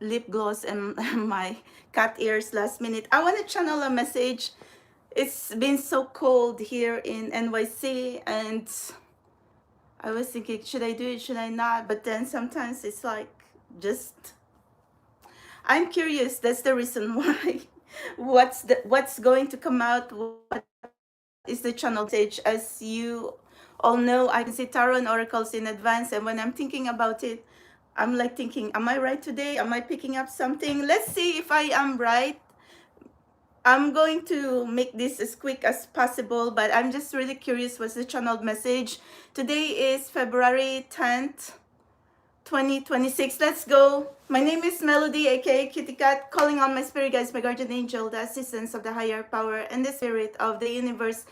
lip gloss and my cat ears last minute. I want to channel a message. It's been so cold here in NYC, and I was thinking, should I do it, should I not? But then sometimes it's like, just, I'm curious. That's the reason why. What's going to come out? What is the channel message? As you all know, I can see tarot and oracles in advance, and when I'm thinking about it, I'm like thinking, am I right today? Am I picking up something? Let's see if I am right. I'm going to make this as quick as possible, but I'm just really curious what's the channeled message. Today is February 10th, 2026. Let's go. My name is Melody, aka Kitty Cat, calling on my spirit guides, my guardian angel, the assistance of the higher power, and the spirit of the universe.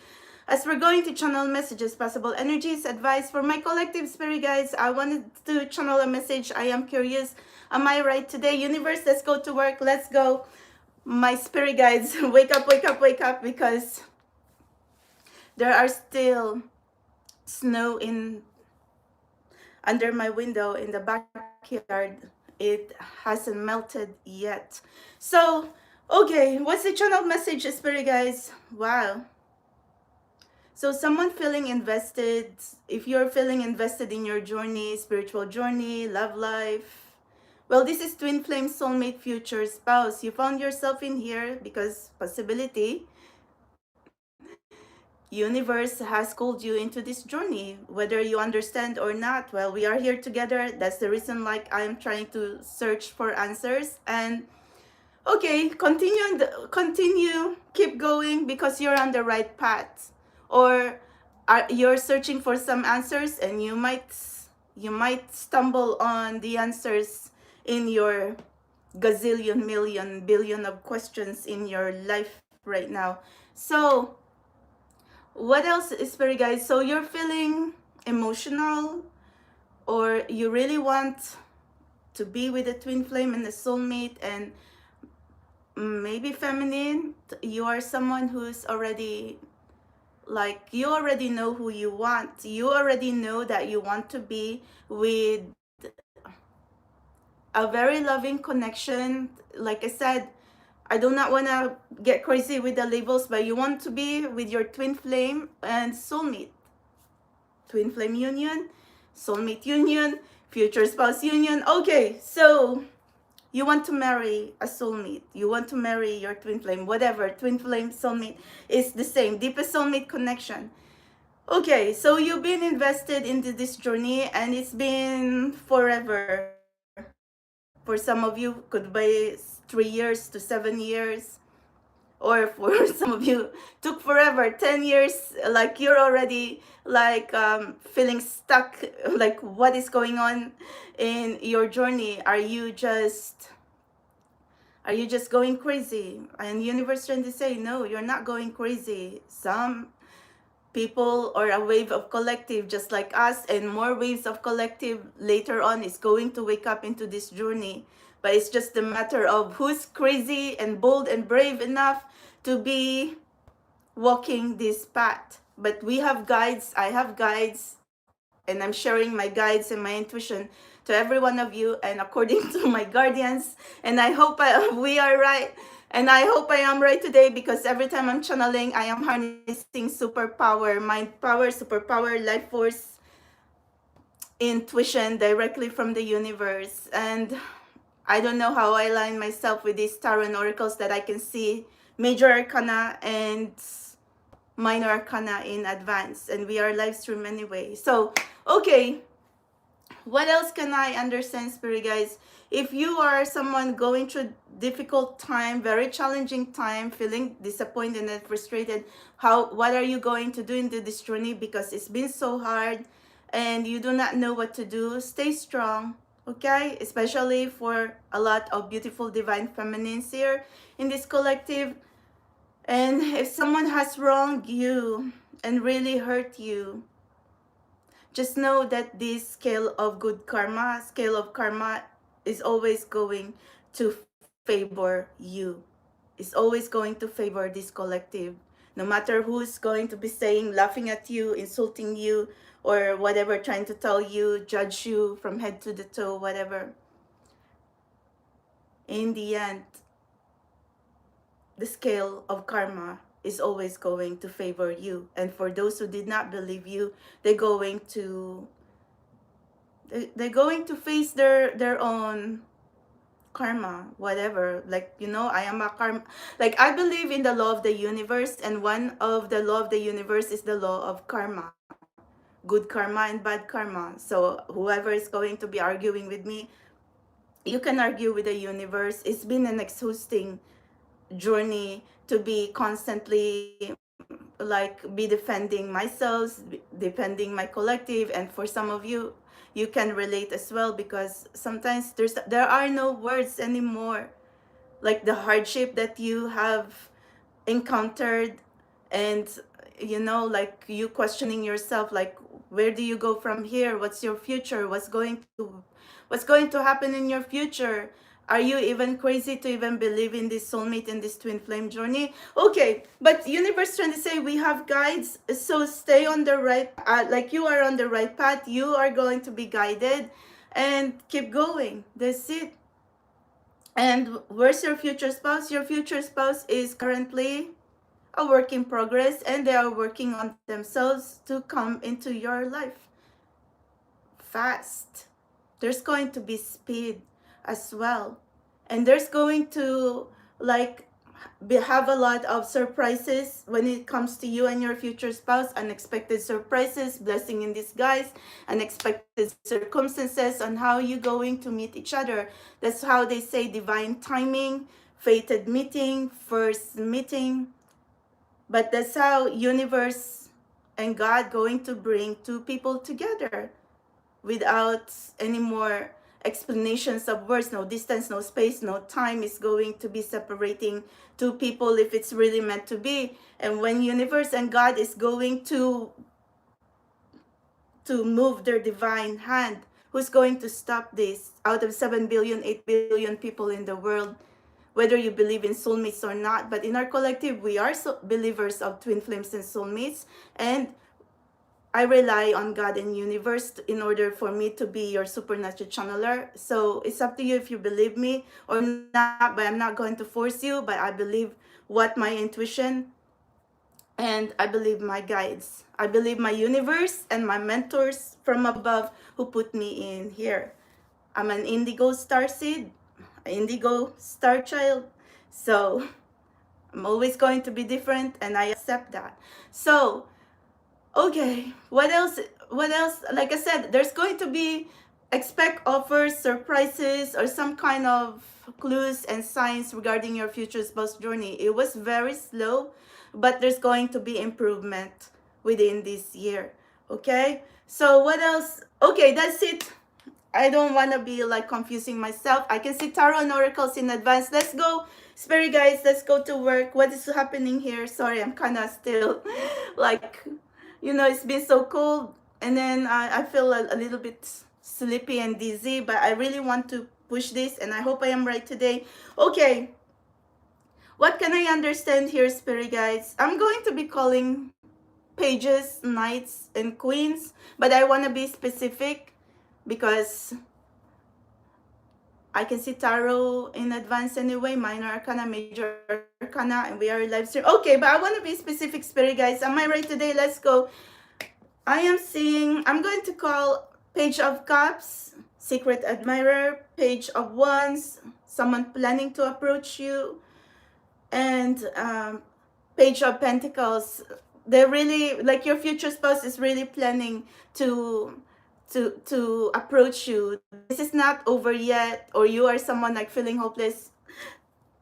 As we're going to channel messages, possible energies, advice for my collective spirit guides, I wanted to channel a message. I am curious. Am I right today? Universe, let's go to work. Let's go. My spirit guides, wake up, wake up, wake up, because there are still snow in under my window in the backyard. It hasn't melted yet. So, okay, what's the channel message, spirit guides? Wow. So someone feeling invested, if you're feeling invested in your journey, spiritual journey, love life, well, this is twin flame, soulmate, future spouse. You found yourself in here because possibility, universe has called you into this journey, whether you understand or not. Well, we are here together. That's the reason, like, I'm trying to search for answers. And okay, continue, keep going, because you're on the right path. Or you're searching for some answers, and you might stumble on the answers in your gazillion, million, billion of questions in your life right now. So what else, spirit guys? So you're feeling emotional, or you really want to be with a twin flame and a soulmate, and maybe feminine. You are someone who's already, like, you already know who you want. You already know that you want to be with a very loving connection. Like I said, I do not want to get crazy with the labels, but you want to be with your twin flame and soulmate. Twin flame union, soulmate union, future spouse union. Okay, so you want to marry a soulmate. You want to marry your twin flame, whatever. Twin flame, soulmate is the same. Deepest soulmate connection. Okay, so you've been invested into this journey, and it's been forever. For some of you, could be 3 years to 7 years. Or for some of you, took forever, 10 years. Like, you're already, like, feeling stuck. Like, what is going on in your journey? Are you just going crazy? And universe trying to say, no, you're not going crazy. Some people, or a wave of collective just like us, and more waves of collective later on, is going to wake up into this journey. But it's just a matter of who's crazy and bold and brave enough to be walking this path. But we have guides. I have guides, and I'm sharing my guides and my intuition to every one of you, and according to my guardians. And I hope we are right. And I hope I am right today, because every time I'm channeling, I am harnessing superpower, mind power, superpower, life force, intuition directly from the universe. And I don't know how I align myself with these tarot and oracles that I can see major arcana and minor arcana in advance. And we are live stream anyway. So, okay. What else can I understand, spirit guys? If you are someone going through difficult time, very challenging time, feeling disappointed and frustrated, what are you going to do into this journey? Because it's been so hard and you do not know what to do. Stay strong, okay? Especially for a lot of beautiful divine feminines here in this collective. And if someone has wronged you and really hurt you, just know that this scale of good karma, scale of karma, is always going to favor you. It's always going to favor this collective. No matter who's going to be saying, laughing at you, insulting you, or whatever, trying to tell you, judge you from head to the toe, whatever. in the end, the scale of karma is always going to favor you. And for those who did not believe you, they're going to face their own karma, whatever. Like, I am a karma. Like, I believe in the law of the universe, and one of the law of the universe is the law of karma, good karma and bad karma. So whoever is going to be arguing with me, you can argue with the universe. It's been an exhausting journey to be constantly like be defending myself, defending my collective. And for some of you, you can relate as well, because sometimes there are no words anymore, like the hardship that you have encountered. And like you questioning yourself, like, where do you go from here? What's your future? What's going to happen in your future? Are you even crazy to even believe in this soulmate and this twin flame journey? Okay, but universe trying to say we have guides, so stay on the right, like you are on the right path. You are going to be guided, and keep going. That's it. And where's your future spouse? Your future spouse is currently a work in progress, and they are working on themselves to come into your life fast. There's going to be speed as well, and there's going to like have a lot of surprises when it comes to you and your future spouse. Unexpected surprises, blessing in disguise, unexpected circumstances on how you're going to meet each other. That's how they say divine timing, fated meeting, first meeting. But that's how universe and God going to bring two people together without any more explanations of words. No distance, no space, no time is going to be separating two people if it's really meant to be. And when universe and God is going to move their divine hand, who's going to stop this? Out of 7 billion, 8 billion people in the world, whether you believe in soulmates or not. But in our collective, we are believers of twin flames and soulmates. And I rely on God and universe in order for me to be your supernatural channeler. So it's up to you if you believe me or not, but I'm not going to force you. But I believe what my intuition, and I believe my guides. I believe my universe and my mentors from above who put me in here. I'm an indigo star seed, an indigo star child. So I'm always going to be different, and I accept that. So okay, what else? Like I said, there's going to be, expect offers, surprises, or some kind of clues and signs regarding your future spouse journey. It was very slow, but there's going to be improvement within this year. Okay, so what else? Okay, that's it. I don't want to be like confusing myself. I can see tarot and oracles in advance. Let's go, spirit guys. Let's go to work. What is happening here? Sorry, I'm kind of still like, it's been so cold, and then I feel a little bit sleepy and dizzy, but I really want to push this, and I hope I am right today. Okay, what can I understand here, spirit guides? I'm going to be calling pages, knights, and queens, but I want to be specific because I can see tarot in advance anyway, minor arcana, major arcana, and we are live stream. Okay, but I want to be specific, spirit guys. Am I right today? Let's go. I am seeing, I'm going to call Page of Cups, Secret Admirer, Page of Wands, someone planning to approach you, and Page of Pentacles. They're really, like, your future spouse is really planning to approach you. This is not over yet, or you are someone like feeling hopeless.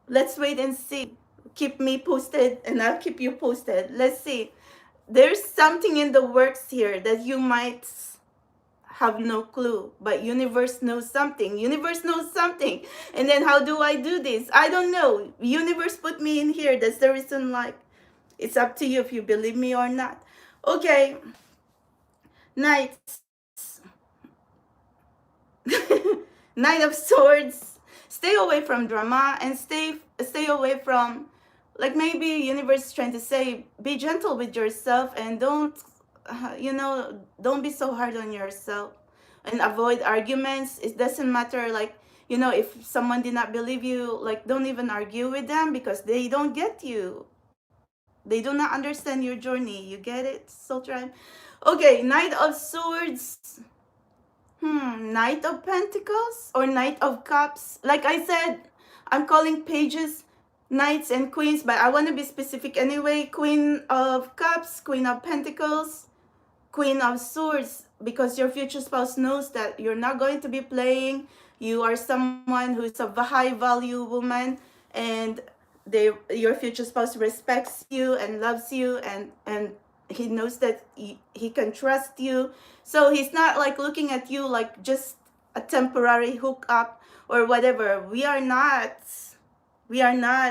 Let's wait and see. Keep me posted, and I'll keep you posted. Let's see. There's something in the works here that you might have no clue, but universe knows something. Universe knows something. And then how do I do this? I don't know. Universe put me in here. That's the reason, like, it's up to you if you believe me or not. Okay. Knights. Knight of Swords. Stay away from drama, and stay away from, like, maybe universe is trying to say, be gentle with yourself, and don't be so hard on yourself, and avoid arguments. It doesn't matter, like, You know, if someone did not believe you, like, don't even argue with them because they don't get you. They do not understand your journey. You get it, Soul Tribe? Okay, Knight of Swords. Knight of Pentacles or Knight of Cups. Like I said, I'm calling pages knights and queens, but I want to be specific anyway. Queen of Cups, Queen of Pentacles, Queen of Swords, because your future spouse knows that you're not going to be playing. You are someone who's a high value woman, and your future spouse respects you and loves you, and he knows that he can trust you. So he's not like looking at you like just a temporary hookup or whatever. We are not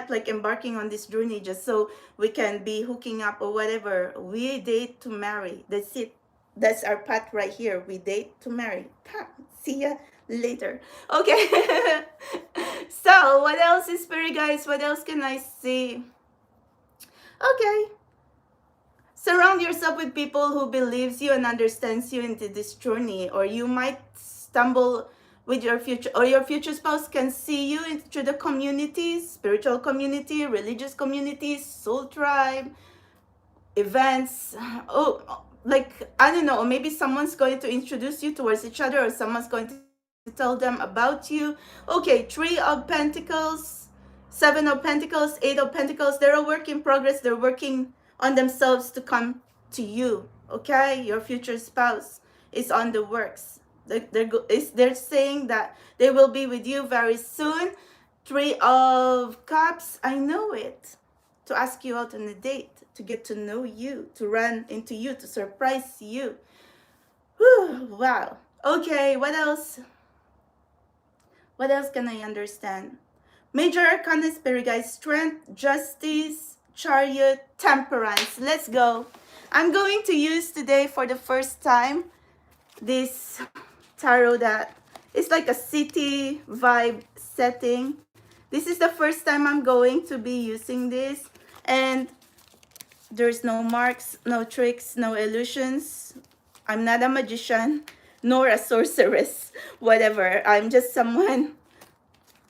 like embarking on this journey just so we can be hooking up or whatever. We date to marry. That's it. That's our path right here. We date to marry. See ya later. Okay. So what else is spirit, guys? What else can I see? Okay. Surround yourself with people who believes you and understands you into this journey, or you might stumble with your future, or your future spouse can see you into the communities, spiritual community, religious communities, soul tribe, events. Oh, like, I don't know, or maybe someone's going to introduce you towards each other, or someone's going to tell them about you. Okay, 3 of Pentacles, 7 of Pentacles, 8 of Pentacles. They're a work in progress. They're working on themselves to come to you. Okay, your future spouse is on the works. They're saying that they will be with you very soon. 3 of Cups, I know it. To ask you out on a date, to get to know you, to run into you, to surprise you. Whew, wow. Okay, what else? What else can I understand? Major Arcana, Spirit Guide, Strength, Justice, Chariot, Temperance. Let's go. I'm going to use today for the first time this tarot that is like a city vibe setting. This is the first time I'm going to be using this, and there's no marks, no tricks, no illusions. I'm not a magician nor a sorceress, whatever. I'm just someone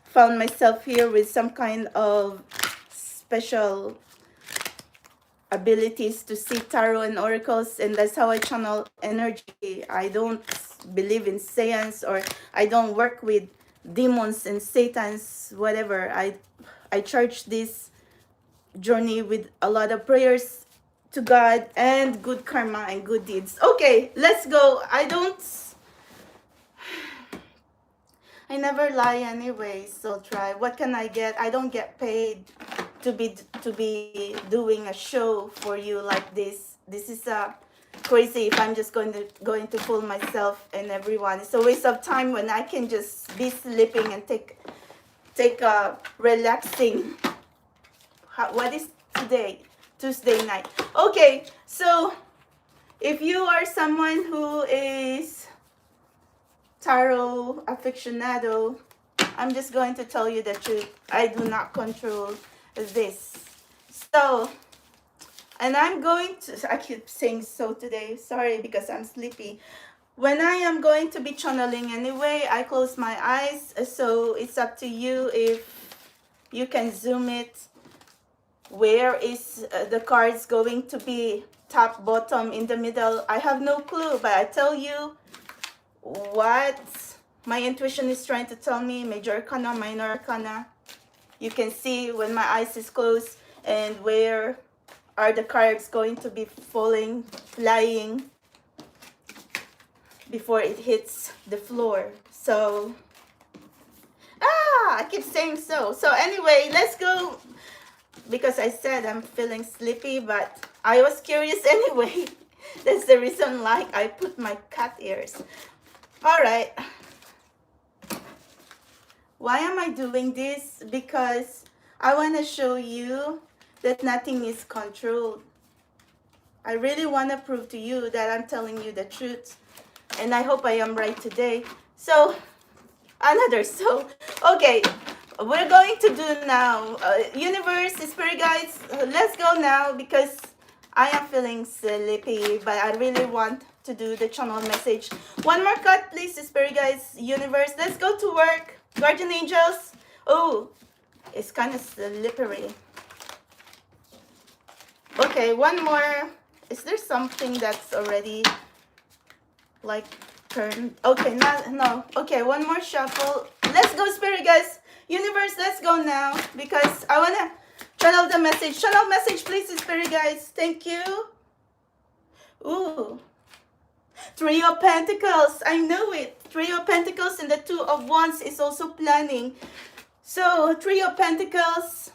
found myself here with some kind of special abilities to see tarot and oracles, and that's how I channel energy. I don't believe in seance, or I don't work with demons and satans, whatever. I charge this journey with a lot of prayers to God and good karma and good deeds. Okay, let's go. I never lie anyway, so try. What can I get? I don't get paid to be doing a show for you like this. This is crazy if I'm just going to fool myself and everyone. It's a waste of time when I can just be sleeping and take a relaxing. What is today? Tuesday night. Okay, so if you are someone who is tarot aficionado, I'm just going to tell you the truth. I do not control this. So, and I'm going to, I keep saying so today, sorry, because I'm sleepy. When I am going to be channeling anyway, I close my eyes, so it's up to you if you can zoom it. Where is the cards going to be? Top, bottom, in the middle? I have no clue, but I tell you what my intuition is trying to tell me. Major Arcana, Minor Arcana. You can see when my eyes is closed, and where are the cards going to be falling, flying before it hits the floor. So, I keep saying so. So anyway, let's go. Because I said I'm feeling sleepy, but I was curious anyway. That's the reason like I put my cat ears. All right. Why am I doing this? Because I want to show you that nothing is controlled. I really want to prove to you that I'm telling you the truth. And I hope I am right today. So, okay. We're going to do now, universe, spirit guides, let's go now because I am feeling sleepy, but I really want to do the channel message. One more cut, please, spirit guides, universe. Let's go to work. Guardian angels. Oh, it's kind of slippery. Okay, one more. Is there something that's already like turned? Okay, no. Okay, one more shuffle. Let's go, spirit guys. Universe, let's go now because I wanna channel the message. Channel message, please, spirit guys. Thank you. Ooh, Three of Pentacles. I know it. Three of Pentacles and the Two of Wands is also planning. So Three of Pentacles,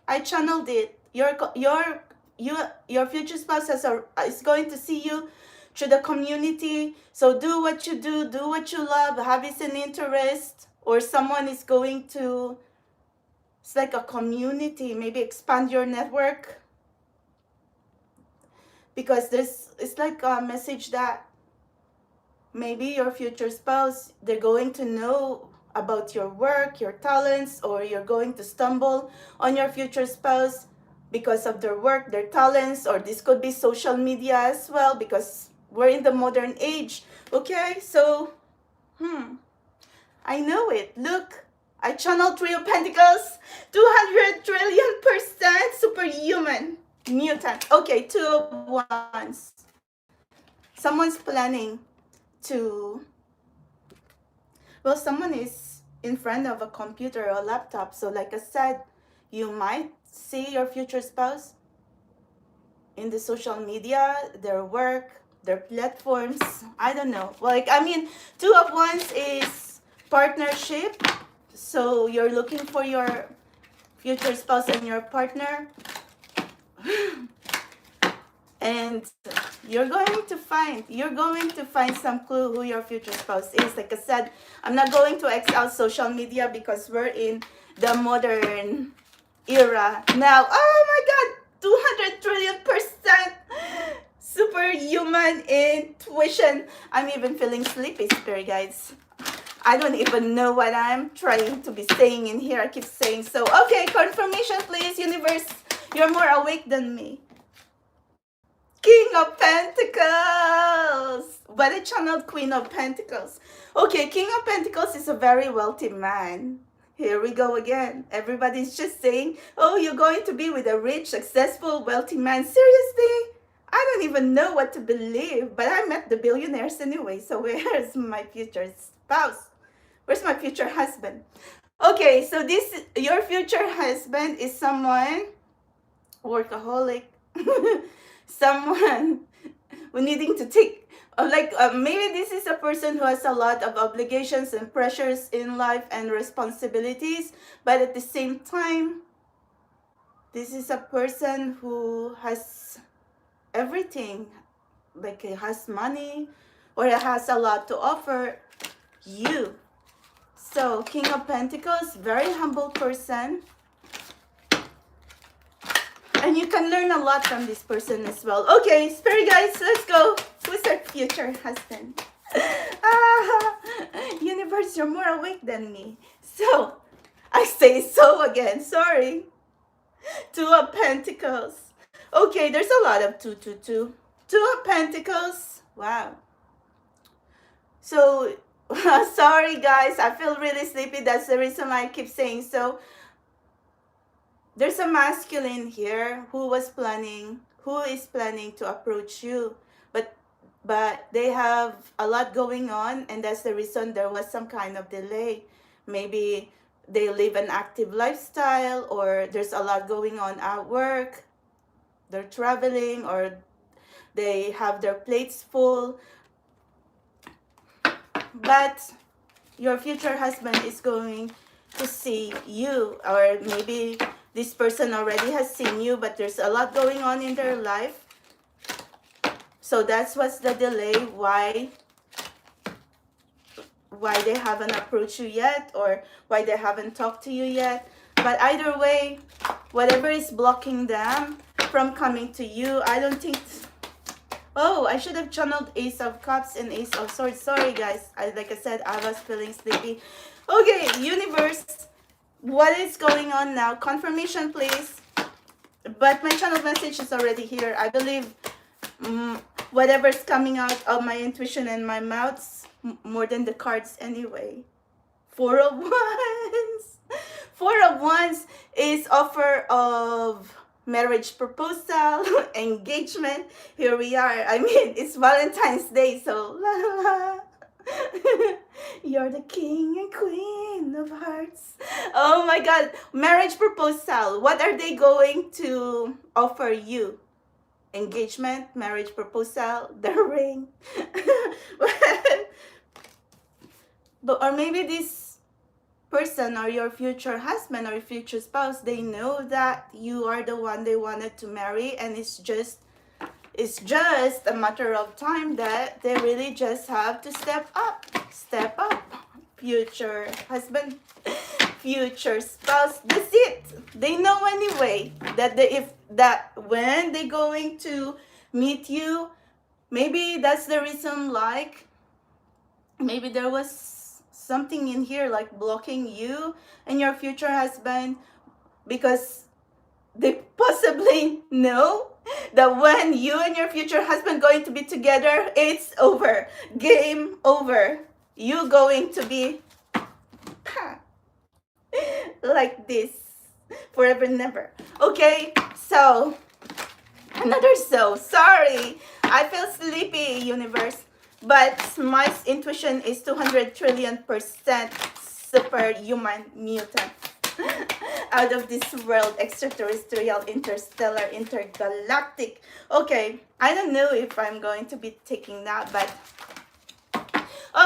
I channeled it. Your future spouse is going to see you through the community. So do what you do what you love, have is an interest, or someone is going to, it's like a community, maybe expand your network. Because it's like a message that maybe your future spouse, they're going to know about your work, your talents, or you're going to stumble on your future spouse because of their work, their talents, or this could be social media as well because we're in the modern age. Okay, so, I know it. Look, I channeled Three of Pentacles, 200 trillion% superhuman, mutant. Okay, Two of Wands. Someone's planning to, well, someone is in front of a computer or a laptop. So like I said, you might see your future spouse in the social media, their work, their platforms. I don't know. Like, I mean, Two of Wands is partnership. So you're looking for your future spouse and your partner. And you're going to find some clue who your future spouse is. Like I said, I'm not going to X out social media because we're in the modern era now. Oh my god, 200 trillion% superhuman intuition. I'm even feeling sleepy, spirit guides. I don't even know what I'm trying to be saying in here. I keep saying so. Okay, confirmation please, universe. You're more awake than me. King of Pentacles. But I channeled Queen of Pentacles. Okay, King of Pentacles is a very wealthy man. Here we go again. Everybody's just saying, oh, you're going to be with a rich, successful, wealthy man. Seriously? I don't even know what to believe. But I met the billionaires anyway. So where's my future spouse? Where's my future husband? Okay, so your future husband is someone workaholic. Someone who needing to take, maybe this is a person who has a lot of obligations and pressures in life and responsibilities, but at the same time, this is a person who has everything, like he has money or he has a lot to offer you. So King of Pentacles, very humble person. And you can learn a lot from this person as well. Okay, spirit guys, let's go. Who's our future husband? Universe, you're more awake than me. So, I say so again. Sorry. Two of Pentacles. Okay, there's a lot of two. Two of Pentacles. Wow. So, sorry guys. I feel really sleepy. That's the reason why I keep saying so. There's a masculine here who is planning to approach you, but they have a lot going on, and that's the reason there was some kind of delay. Maybe they live an active lifestyle, or there's a lot going on at work, they're traveling, or they have their plates full. But your future husband is going to see you, or maybe this person already has seen you, but there's a lot going on in their life. So that's what's the delay, why they haven't approached you yet, or why they haven't talked to you yet. But either way, whatever is blocking them from coming to you, I don't think... Oh, I should have channeled Ace of Cups and Ace of Swords. Sorry guys, like I said, I was feeling sleepy. Okay, universe, what is going on now? Confirmation please. But my channel message is already here. I believe whatever's coming out of my intuition and my mouths more than the cards anyway. Four of Wands. Four of Wands is offer of marriage proposal, engagement. Here we are. I mean, it's Valentine's Day, so la la la. You're the king and queen of hearts. Oh my god. Marriage proposal. What are they going to offer you? Engagement, marriage proposal, the ring. But or maybe this person or your future husband or future spouse, they know that you are the one they wanted to marry, and it's just a matter of time that they really just have to step up. Future husband, future spouse, that's it. They know anyway that when they're going to meet you, maybe that's the reason, like maybe there was something in here like blocking you and your future husband, because they possibly know that when you and your future husband going to be together, it's over. Game over. You going to be like this forever and never. Okay, so another sorry. I feel sleepy, universe. But my intuition is 200 trillion% superhuman mutant. Out of this world, extraterrestrial, interstellar, intergalactic. Okay, I don't know if I'm going to be taking that, but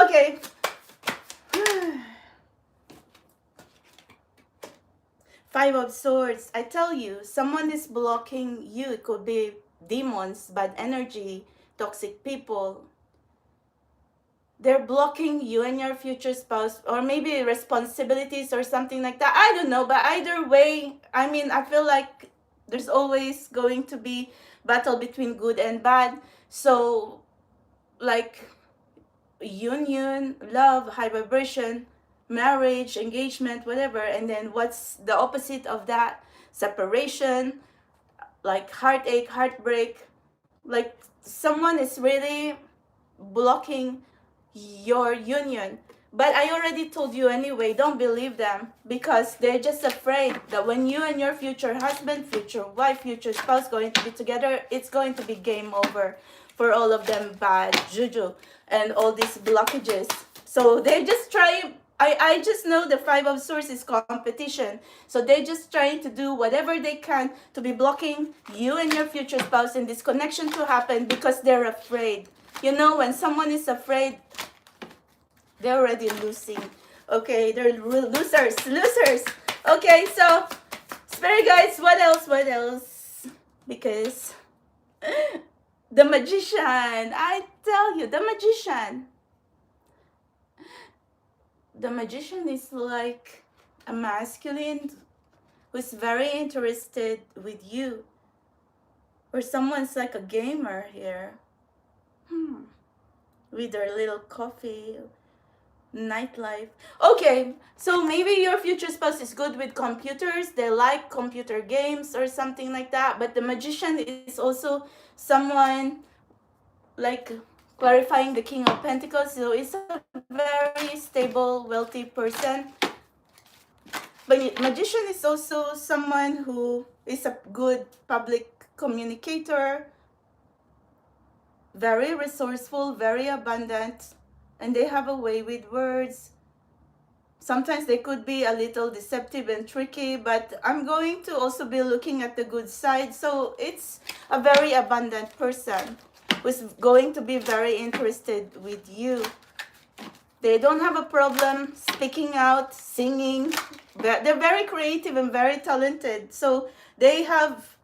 okay. Five of Swords. I tell you, someone is blocking you. It could be demons, bad energy, toxic people. They're blocking you and your future spouse, or maybe responsibilities or something like that. I don't know, but either way, I mean, I feel like there's always going to be battle between good and bad. So, like, union, love, high vibration, marriage, engagement, whatever. And then what's the opposite of that? Separation, like heartache, heartbreak. Like, someone is really blocking your union. But I already told you anyway, don't believe them, because they're just afraid that when you and your future husband, future wife, future spouse going to be together, it's going to be game over for all of them, bad juju and all these blockages. So they just try. I just know the Five of Swords is competition. So they're just trying to do whatever they can to be blocking you and your future spouse and this connection to happen, because they're afraid. You know, when someone is afraid, they're already losing. Okay, they're losers. Okay, so Spirit guides, what else? Because the Magician, I tell you, the Magician is like a masculine who's very interested with you, or someone's like a gamer here. With their little coffee, nightlife. Okay, so maybe your future spouse is good with computers. They like computer games or something like that. But the Magician is also someone like clarifying the King of Pentacles. So it's a very stable, wealthy person. But Magician is also someone who is a good public communicator, very resourceful, very abundant, and they have a way with words. Sometimes they could be a little deceptive and tricky, but I'm going to also be looking at the good side. So it's a very abundant person who's going to be very interested with you. They don't have a problem speaking out, singing. They're very creative and very talented. So they have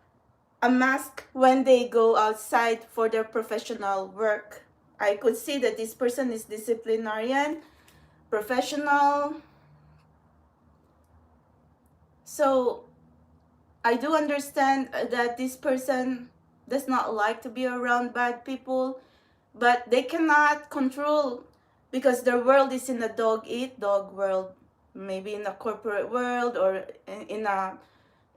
a mask when they go outside for their professional work. I could see that this person is disciplinarian, professional. So I do understand that this person does not like to be around bad people, but they cannot control, because their world is in a dog-eat-dog world, maybe in a corporate world or in a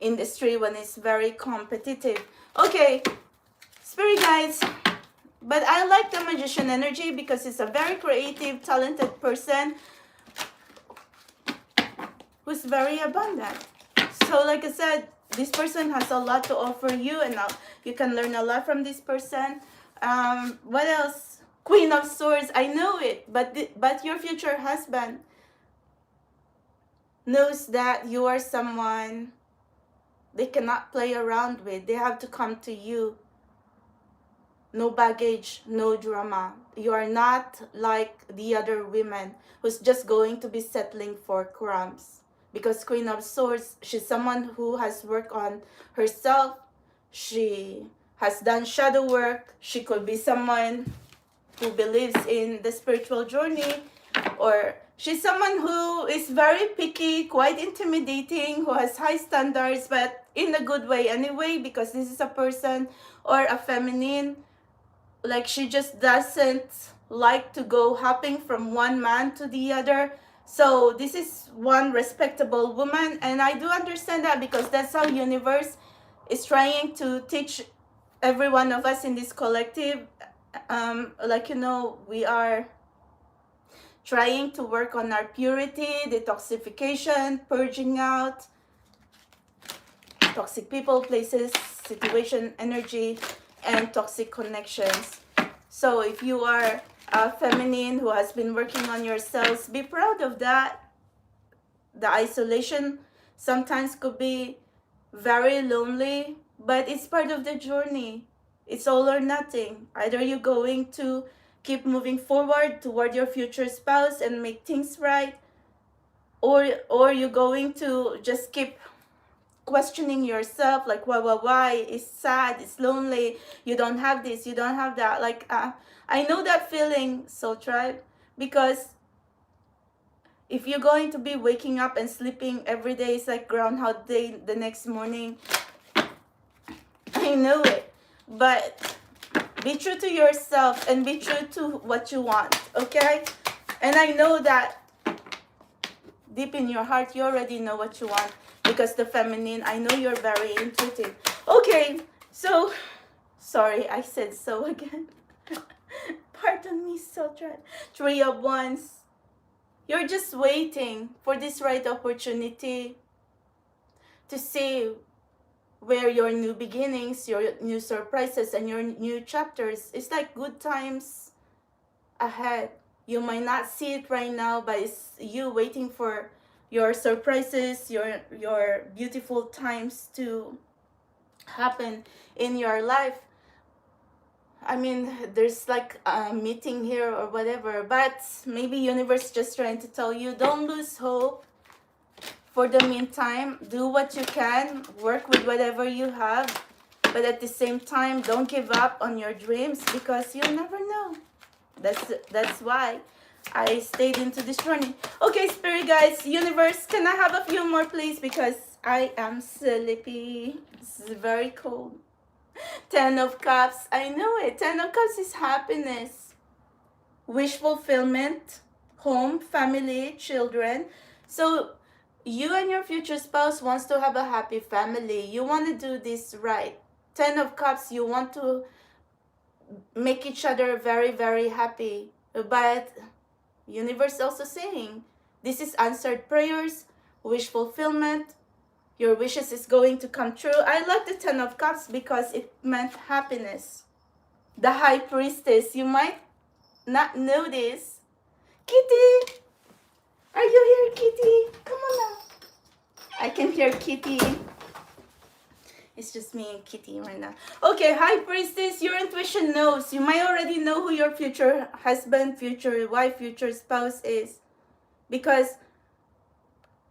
industry when it's very competitive. Okay, Spirit guides, but I like the Magician energy because it's a very creative, talented person who's very abundant. So like I said, this person has a lot to offer you, and now you can learn a lot from this person. What else? Queen of Swords, I know it, but your future husband knows that you are someone they cannot play around with. They have to come to you. No baggage, no drama. You are not like the other women who's just going to be settling for crumbs. Because Queen of Swords, she's someone who has worked on herself. She has done shadow work. She could be someone who believes in the spiritual journey, or she's someone who is very picky, quite intimidating, who has high standards, but in a good way anyway, because this is a person or a feminine, like she just doesn't like to go hopping from one man to the other. So this is one respectable woman, and I do understand that, because that's how universe is trying to teach every one of us in this collective. Like, you know, we are trying to work on our purity, detoxification, purging out toxic people, places, situation, energy, and toxic connections. So if you are a feminine who has been working on yourselves, be proud of that. The isolation sometimes could be very lonely, but it's part of the journey. It's all or nothing. Either you're going to keep moving forward toward your future spouse and make things right, or you're going to just keep questioning yourself, like why it's sad, it's lonely, you don't have this, you don't have that. Like I know that feeling, Soul Tribe, because if you're going to be waking up and sleeping every day, it's like Groundhog Day the next morning. I know it, but be true to yourself and be true to what you want, okay? And I know that deep in your heart, you already know what you want, because the feminine, I know you're very intuitive. Okay, so, sorry, I said so again. Pardon me, Soul Tribe. Three of Wands. You're just waiting for this right opportunity to see where your new beginnings, your new surprises, and your new chapters, it's like good times ahead. You might not see it right now, but it's you waiting for your surprises, your beautiful times to happen in your life. I mean, there's like a meeting here or whatever, but maybe universe just trying to tell you, don't lose hope. For the meantime, do what you can, work with whatever you have, but at the same time, don't give up on your dreams, because you'll never know. That's why I stayed into this journey. Okay, Spirit guides, universe, can I have a few more, please? Because I am sleepy. This is very cold. 10 of Cups, I know it. 10 of Cups is happiness, wish fulfillment, home, family, children. So you and your future spouse wants to have a happy family. You want to do this right. 10 of Cups, you want to make each other very, very happy. But universe also saying, this is answered prayers, wish fulfillment. Your wishes is going to come true. I like the 10 of Cups because it meant happiness. The High Priestess, you might not know this. Kitty! Are you here, Kitty? Come on now. I can hear Kitty. It's just me and Kitty right now. Okay, High Priestess, your intuition knows. You might already know who your future husband, future wife, future spouse is. Because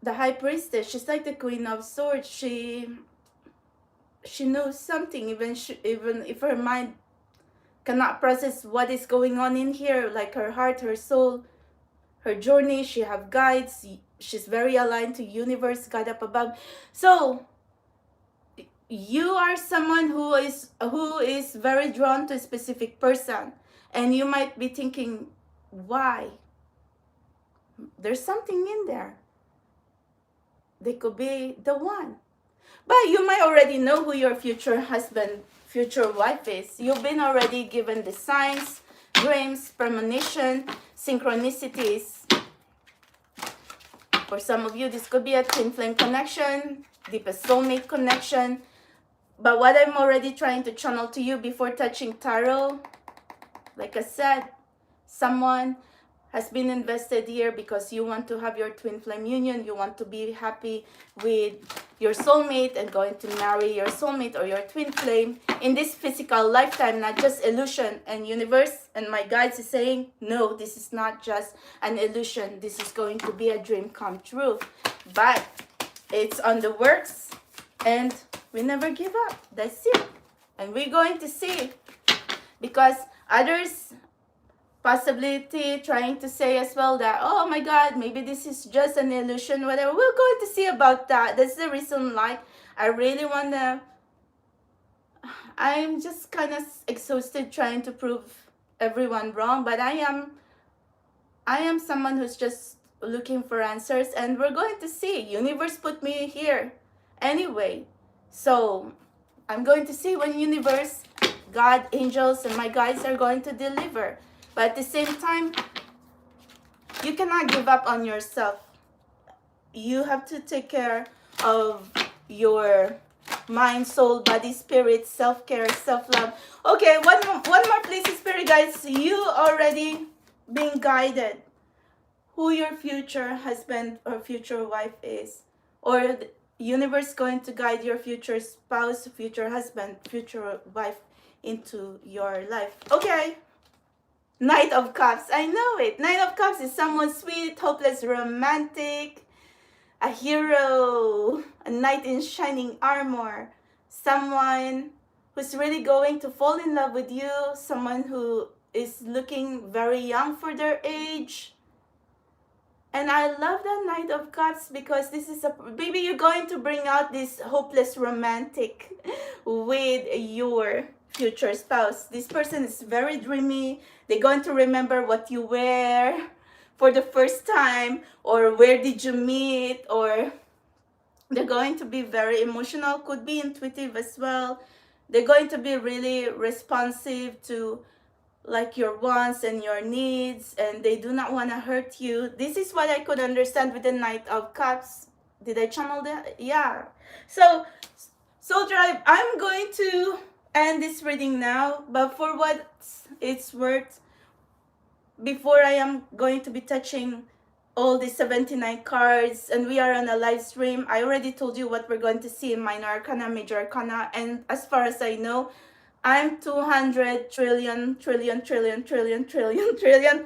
the High Priestess, she's like the Queen of Swords. She knows something, even if her mind cannot process what is going on in here, like her heart, her soul, her journey. She have guides. She's very aligned to universe, God up above. So you are someone who is very drawn to a specific person, and you might be thinking, why? There's something in there. They could be the one. But you might already know who your future husband, future wife is. You've been already given the signs, dreams, premonition, synchronicities. For some of you, this could be a twin flame connection, deepest soulmate connection. But what I'm already trying to channel to you before touching tarot, like I said, someone has been invested here because you want to have your twin flame union. You want to be happy with your soulmate and going to marry your soulmate or your twin flame in this physical lifetime, not just illusion. And universe and my guides is saying, no, this is not just an illusion. This is going to be a dream come true. But it's on the works and we never give up. That's it. And we're going to see, because others possibility trying to say as well that, oh my god, maybe this is just an illusion, whatever. We're going to see about that. That's the reason, like, I really wanna, I'm just kind of exhausted trying to prove everyone wrong, but I am someone who's just looking for answers, and we're going to see. Universe put me here anyway, so I'm going to see when universe, God, angels, and my guides are going to deliver. But at the same time, you cannot give up on yourself. You have to take care of your mind, soul, body, spirit, self-care, self-love. Okay, one more please, spirit guides. You already being guided who your future husband or future wife is. Or the universe going to guide your future spouse, future husband, future wife into your life. Okay. Knight of Cups. I know it. Knight of Cups is someone sweet, hopeless, romantic, a hero, a knight in shining armor, someone who's really going to fall in love with you, someone who is looking very young for their age. And I love that Knight of Cups because this is a, maybe you're going to bring out this hopeless romantic with your future spouse. This person is very dreamy. They're going to remember what you wear for the first time, or where did you meet, or they're going to be very emotional, could be intuitive as well. They're going to be really responsive to like your wants and your needs, and they do not want to hurt you. This is what I could understand with the Knight of Cups. Did I channel that? Yeah. So Soul Tribe, I'm going to end this reading now, but for what it's worth, before I am going to be touching all the 79 cards and we are on a live stream, I already told you what we're going to see in Minor Arcana, Major Arcana, and as far as I know, I'm 200 trillion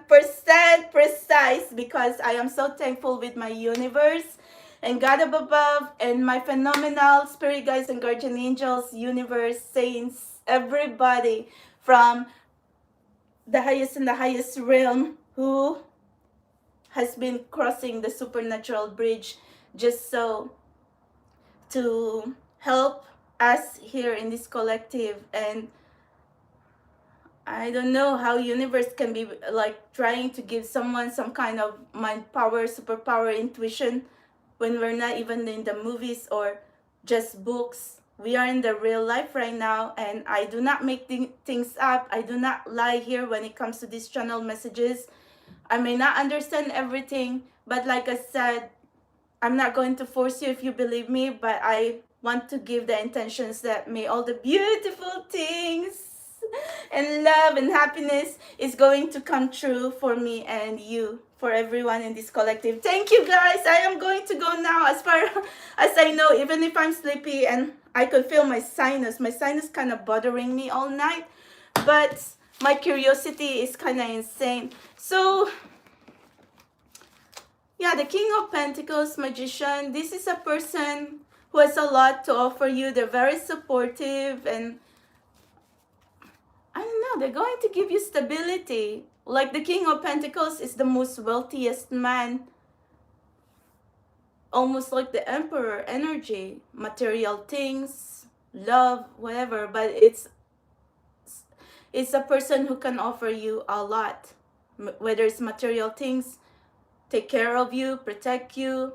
percent precise, because I am so thankful with my universe and God up above and my phenomenal spirit guides and guardian angels, universe, saints, everybody from the highest and the highest realm who has been crossing the supernatural bridge just so to help us here in this collective. And I don't know how universe can be like trying to give someone some kind of mind power, superpower, intuition when we're not even in the movies or just books. We are in the real life right now, and I do not make things up. I do not lie here when it comes to these channel messages. I may not understand everything, but like I said, I'm not going to force you if you believe me, but I want to give the intentions that may all the beautiful things and love and happiness is going to come true for me and you, for everyone in this collective. Thank you guys. I am going to go now. As far as I know, even if I'm sleepy and I could feel my sinus kind of bothering me all night, but my curiosity is kind of insane. So yeah, the King of Pentacles, Magician, this is a person who has a lot to offer you. They're very supportive, and I don't know, they're going to give you stability. Like the King of Pentacles is the most wealthiest man, almost like the Emperor energy, material things, love, whatever, but it's a person who can offer you a lot, whether it's material things, take care of you, protect you,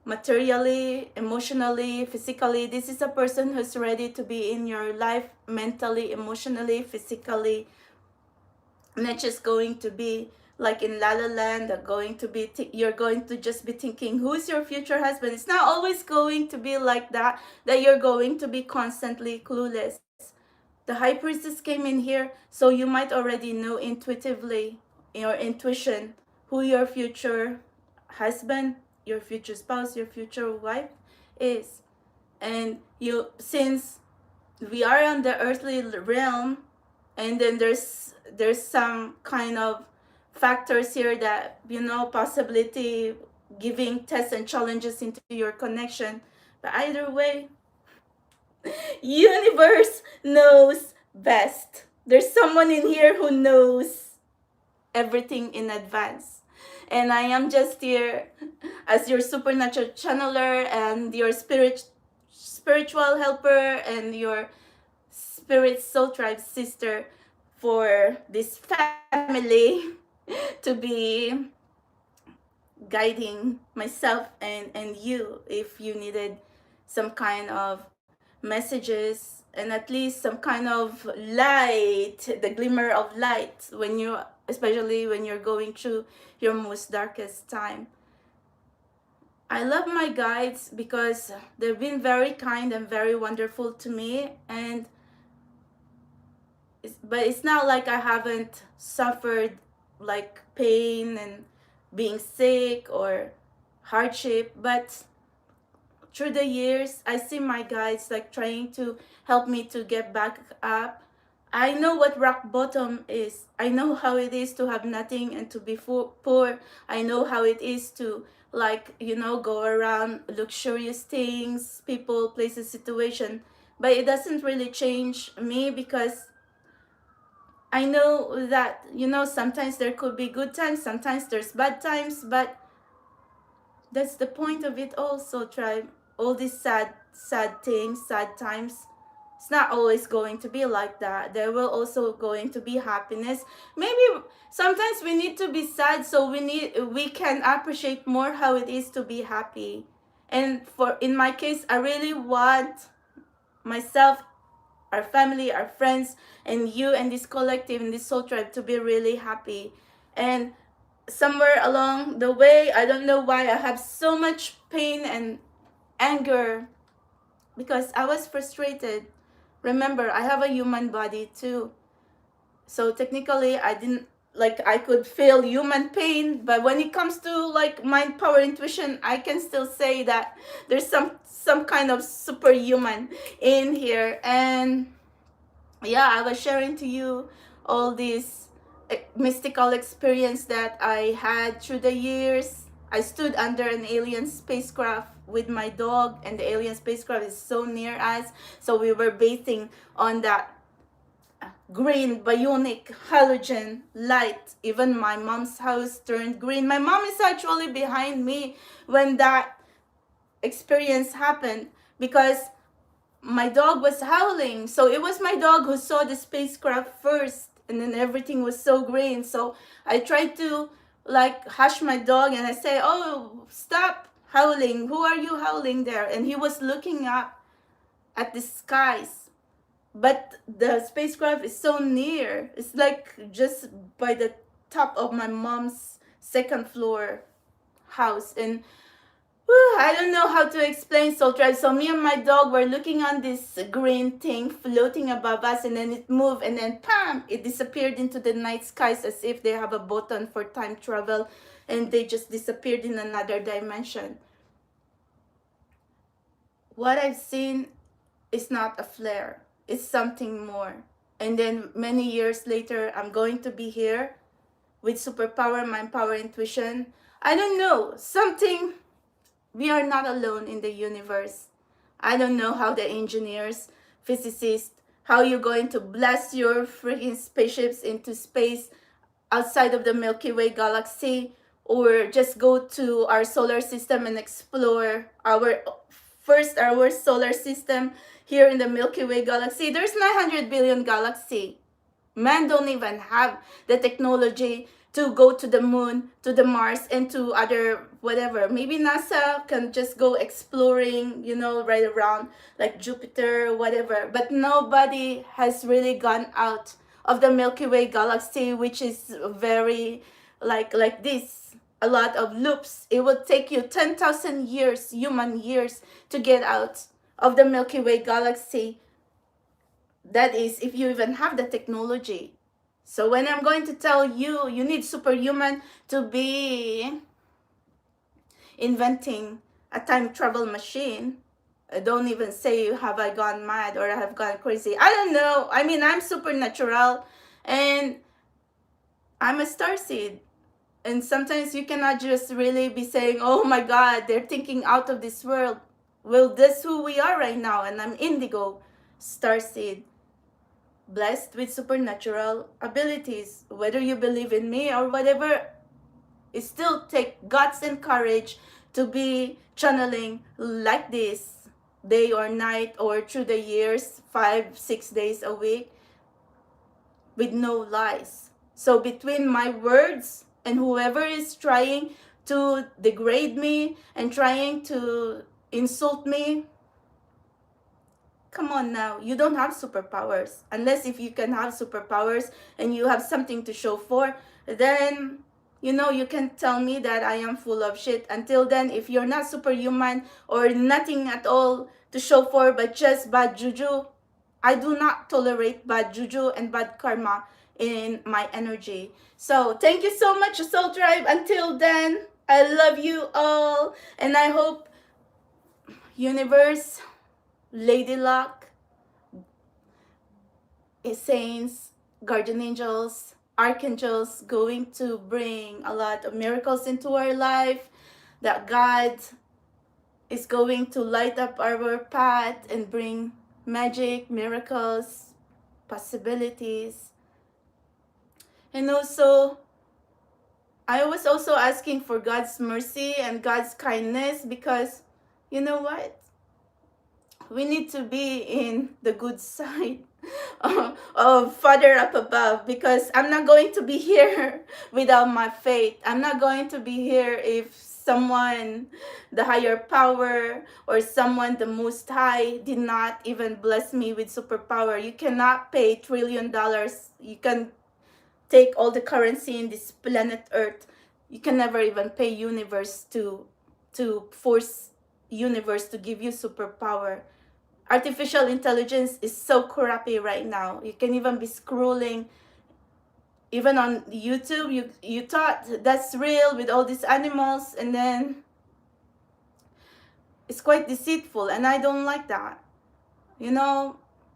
materially, emotionally, physically. This is a person who's ready to be in your life mentally, emotionally, physically, not just going to be like in La La Land, are going to be you're going to just be thinking, who's your future husband? It's not always going to be like that, that you're going to be constantly clueless. The High Priestess came in here, so you might already know intuitively, your intuition, who your future husband, your future spouse, your future wife is. And you, since we are on the earthly realm, and then there's some kind of factors here that, possibility giving tests and challenges into your connection. But either way, universe knows best. There's someone in here who knows everything in advance. And I am just here as your supernatural channeler and your spiritual helper and your spirit soul tribe sister for this family to be guiding myself and you if you needed some kind of messages and at least some kind of light, the glimmer of light when you, especially when you're going through your most darkest time. I love my guides because they've been very kind and very wonderful to me, and but it's not like I haven't suffered like pain and being sick or hardship, but through the years I see my guides like trying to help me to get back up. I know what rock bottom is. I know how it is to have nothing and to be poor. I know how it is to go around luxurious things, people, places, situation. But it doesn't really change me because I know that, sometimes there could be good times, sometimes there's bad times, but that's the point of it also, tribe. All these sad things, sad times, it's not always going to be like that. There will also going to be happiness. Maybe sometimes we need to be sad so we can appreciate more how it is to be happy. And in my case, I really want myself, our family, our friends, and you and this collective and this soul tribe to be really happy. And somewhere along the way, I don't know why I have so much pain and anger because I was frustrated. Remember, I have a human body too. So technically, I could feel human pain, but when it comes to like mind, power, intuition, I can still say that there's some kind of superhuman in here. And yeah, I was sharing to you all these mystical experience that I had through the years. I stood under an alien spacecraft with my dog, and the alien spacecraft is so near us, so we were bathing on that green bionic halogen light. Even my mom's house turned green. My mom is actually behind me when that experience happened because my dog was howling. So it was my dog who saw the spacecraft first, and then everything was so green. So I tried to like hush my dog and I say, oh, stop howling. Who are you howling there? And he was looking up at the skies. But the spacecraft is so near. It's like just by the top of my mom's second floor house. And I don't know how to explain Soul Tribe. So me and my dog were looking on this green thing floating above us, and then it moved, and then pam, it disappeared into the night skies as if they have a button for time travel, and they just disappeared in another dimension. What I've seen is not a flare. It's something more. And then many years later, I'm going to be here with superpower, mind power, intuition. I don't know, something. We are not alone in the universe. I don't know how the engineers, physicists, how you're going to blast your freaking spaceships into space outside of the Milky Way galaxy, or just go to our solar system and explore our solar system here in the Milky Way galaxy. There's 900 billion galaxy. Man don't even have the technology to go to the moon, to the Mars, and to other whatever. Maybe NASA can just go exploring, right around like Jupiter, whatever. But nobody has really gone out of the Milky Way galaxy, which is very like this, a lot of loops. It would take you 10,000 years, human years, to get out of the Milky Way galaxy. That is, if you even have the technology. So when I'm going to tell you, you need superhuman to be inventing a time travel machine, don't even say, have I gone mad or I have gone crazy. I don't know. I mean, I'm supernatural and I'm a starseed. And sometimes you cannot just really be saying, oh my God, they're thinking out of this world. Well, that's who we are right now. And I'm indigo, starseed, blessed with supernatural abilities. Whether you believe in me or whatever, it still takes guts and courage to be channeling like this, day or night or through the years, 5-6 days a week, with no lies. So between my words and whoever is trying to degrade me and trying to insult me, come on now, you don't have superpowers. Unless if you can have superpowers and you have something to show for, then you can tell me that I am full of shit. Until then, if you're not superhuman or nothing at all to show for but just bad juju, I do not tolerate bad juju and bad karma in my energy. So thank you so much, Soul Tribe. Until then, I love you all, and I hope universe, Lady Luck, saints, guardian angels, archangels going to bring a lot of miracles into our life, that God is going to light up our path and bring magic, miracles, possibilities. And also, I was also asking for God's mercy and God's kindness, because you know what? We need to be in the good side of Father up above, because I'm not going to be here without my faith. I'm not going to be here if someone, the higher power, or someone, the Most High, did not even bless me with superpower. You cannot pay $1 trillion. You can take all the currency in this planet Earth. You can never even pay universe to force universe to give you superpower. Artificial intelligence is so crappy right now. You can even be scrolling, even on YouTube, you thought that's real with all these animals, and then it's quite deceitful, and I don't like that.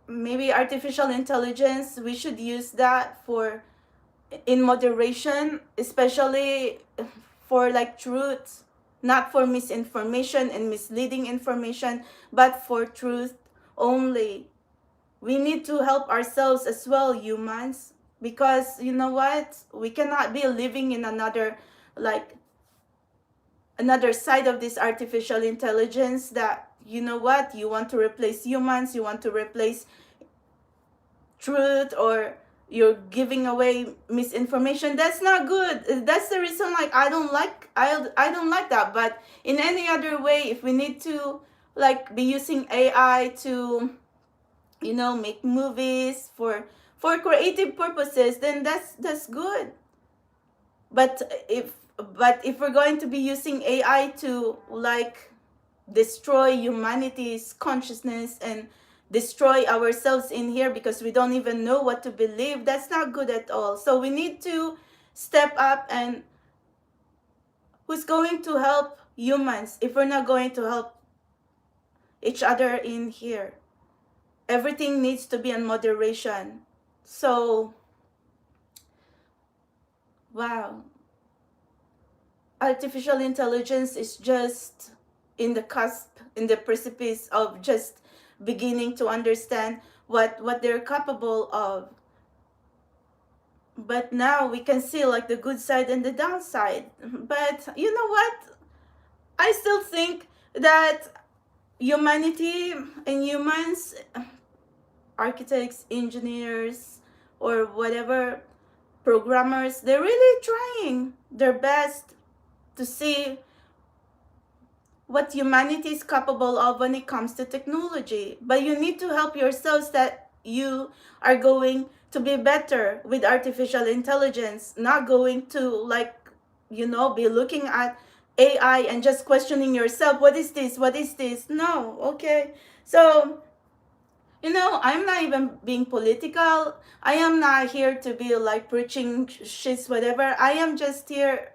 Maybe artificial intelligence, we should use that for in moderation, especially for like truth, not for misinformation and misleading information, but for truth only. We need to help ourselves as well, humans, because you know what? We cannot be living in another side of this artificial intelligence that, you know what, you want to replace humans, you want to replace truth, or you're giving away misinformation. That's not good. That's the reason I don't like that. But in any other way, if we need to be using AI to make movies for creative purposes, then that's good. But if we're going to be using AI to destroy humanity's consciousness and destroy ourselves in here because we don't even know what to believe, that's not good at all. So we need to step up. And who's going to help humans if we're not going to help each other in here? Everything needs to be in moderation. So, wow. Artificial intelligence is just in the cusp, in the precipice of just beginning to understand what they're capable of. But now we can see the good side and the downside. But you know what? I still think that humanity and humans, architects, engineers, or whatever, programmers, they're really trying their best to see what humanity is capable of when it comes to technology. But you need to help yourselves that you are going to be better with artificial intelligence, not going to like, be looking at AI and just questioning yourself, what is this? What is this? No, okay. So, I'm not even being political. I am not here to be like preaching shits, whatever. I am just here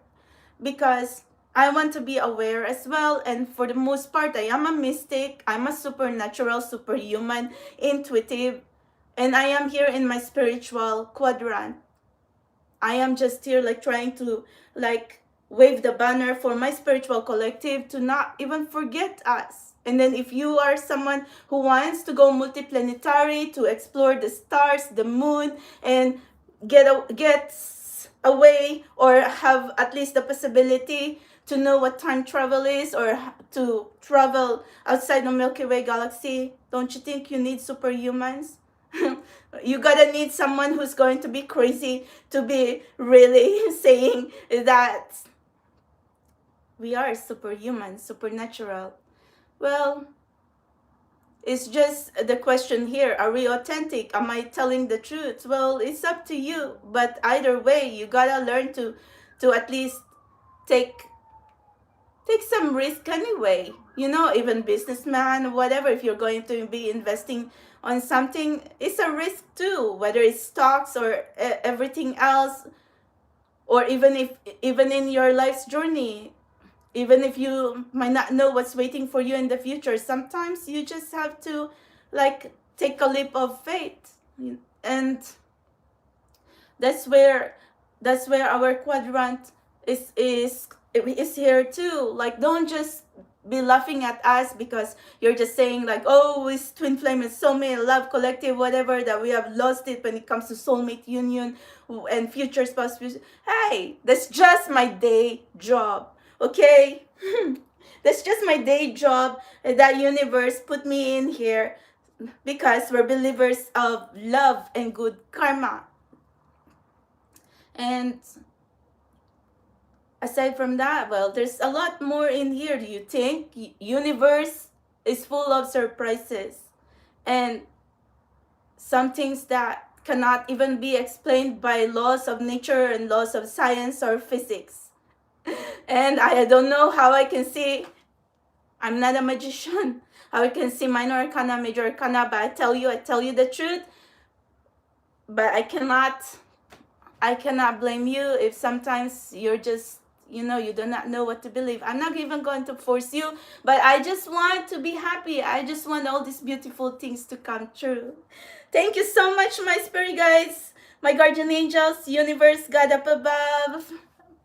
because I want to be aware as well. And for the most part, I am a mystic. I'm a supernatural, superhuman, intuitive. And I am here in my spiritual quadrant. I am just here like trying to like wave the banner for my spiritual collective to not even forget us. And then if you are someone who wants to go multiplanetary to explore the stars, the moon, and get away or have at least the possibility to know what time travel is or to travel outside the Milky Way galaxy, don't you think you need superhumans? You gotta need someone who's going to be crazy to be really saying that we are superhuman, supernatural. Well, it's just the question here, are we authentic? Am I telling the truth? Well, it's up to you. But either way, you gotta learn to at least take some risk anyway. Even businessman, whatever, if you're going to be investing on something, it's a risk too, whether it's stocks or everything else, or even in your life's journey, even if you might not know what's waiting for you in the future, sometimes you just have to like take a leap of faith. And that's where our quadrant is here too. Like, don't just be laughing at us because you're just saying like, oh, it's Twinflame and Soulmate love collective, whatever, that we have lost it when it comes to soulmate union and future spouse. Hey, that's just my day job, okay? That's just my day job. That universe put me in here because we're believers of love and good karma. And aside from that, well, there's a lot more in here. Do you think? Universe is full of surprises and some things that cannot even be explained by laws of nature and laws of science or physics. And I don't know how I can see, I'm not a magician, how I can see minor arcana, major arcana, but I tell you the truth. But I cannot blame you if sometimes you're just, you do not know what to believe. I'm not even going to force you, but I just want to be happy. I just want all these beautiful things to come true. Thank you so much, my spirit guides, my guardian angels, universe, God up above,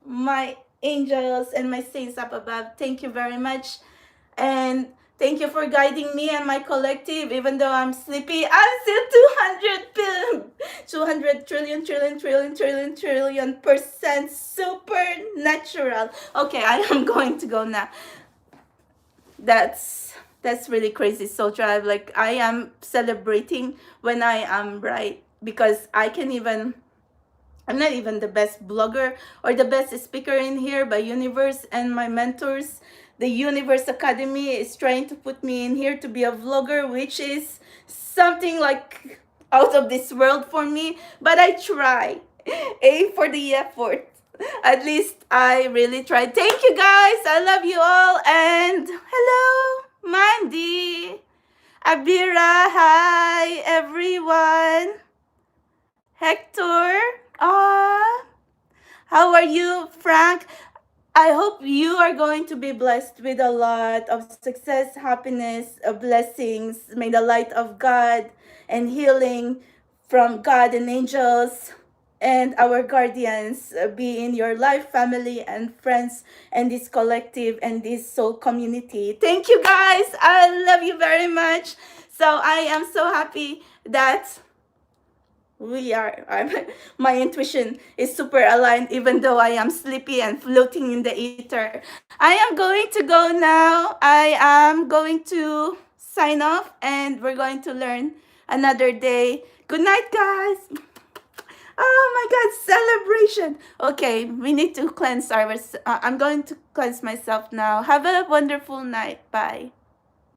my angels and my saints up above. Thank you very much. And thank you for guiding me and my collective. Even though I'm sleepy, I'm still 200 trillion percent supernatural. Okay, I am going to go now. That's really crazy, Soul Tribe. Like, I am celebrating when I am right, because I'm not even the best blogger or the best speaker in here, but universe and my mentors, the Universe Academy, is trying to put me in here to be a vlogger, which is something like out of this world for me. But I try. A for the effort. At least I really tried. Thank you guys. I love you all. And hello, Mandy. Abira, hi everyone. Hector, how are you, Frank? I hope you are going to be blessed with a lot of success, happiness, blessings. May the light of God and healing from God and angels and our guardians be in your life, family, and friends, and this collective and this soul community. Thank you, guys. I love you very much. So I am so happy that my intuition is super aligned, even though I am sleepy and floating in the ether. I am going to go now. I am going to sign off, and we're going to learn another day. Good night, guys. Oh my God, celebration. Okay, we need to cleanse I'm going to cleanse myself now. Have a wonderful night. Bye.